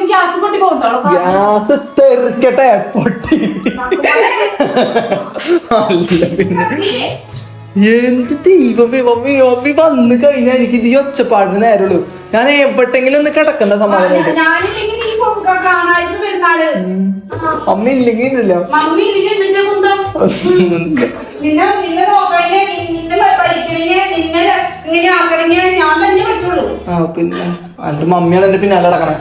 Gas തെറിക്കട്ടെ പൊട്ടി. അല്ല പിന്നെ എന്ത് ദൈവമേ മമ്മി മമ്മി വന്ന് കഴിഞ്ഞാൽ എനിക്ക് ഇത് ഒച്ചപ്പാടിന് നേരമുള്ളൂ. ഞാൻ എവിടെങ്കിലും ഒന്ന് കിടക്കണ്ട സമാധാനമായിട്ട്. മമ്മി ഇല്ലെങ്കിൽ ഇല്ല പിന്നെ എന്റെ മമ്മിയാണ് എന്റെ പിന്നാലെ കിടക്കണേ.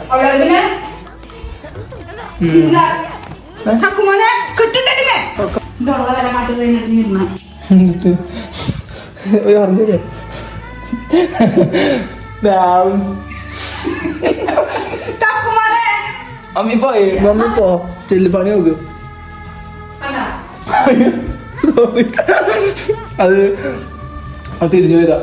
മമ്മി പോയി മമ്മി പോ ചെല്ലുപണി നോക്ക്. സോറി അത് തിരിഞ്ഞു വരാ.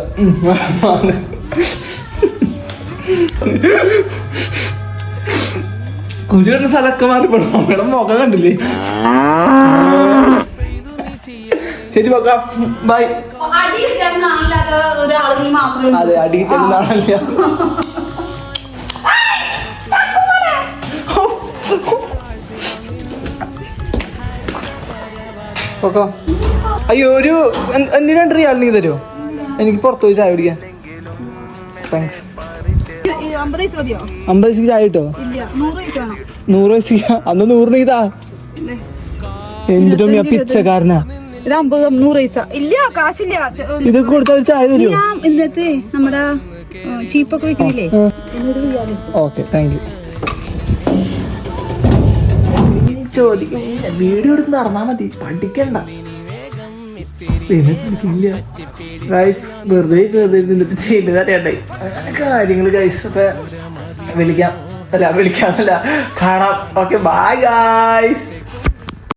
കുരു വരുന്ന സ്ഥലമൊക്കെ മാറിപ്പോഴും മമ്മിയുടെ മുഖം കണ്ടില്ലേ. ശരി പോക്കാം ബൈ. അതെ അടി കിട്ടുന്ന ആളല്ല. പോക്കാം. അയ്യോ ഒരു എന്തിനാണ് റിയാൽ നീ തരുമോ? എനിക്ക് പുറത്തു പോയി ചായ കുടിക്കാൻ. താങ്ക്സ്. 50 പൈസക്ക് ചായ കിട്ടോ? 100 പൈസക്ക് അന്ന് 100 നീതാ. എന്തിനാ പിച്ചക്കാരനാ? ഇത് 50 പൈസ ഇല്ല, കാശില്ല. ഇത് കൊടുത്താൽ ചായ തരുമോ? ഇന്നത്തെ നമ്മുടെ ചീപ്പൊക്കെ വെക്കുന്നില്ലേ? Okay thank you. ചോദിക്കും വീഡിയോ എടുത്ത് നടന്നാ മതി, പഠിക്കണ്ട. പഠിക്കില്ല ഗൈസ്, വെറുതെ നിന്നിട്ട് ചെയ്യേണ്ടത് അറിയണ്ടായി കാര്യങ്ങള് ഗൈസ്. അപ്പൊ വിളിക്കാന്നല്ല കാണാം. Okay bye guys.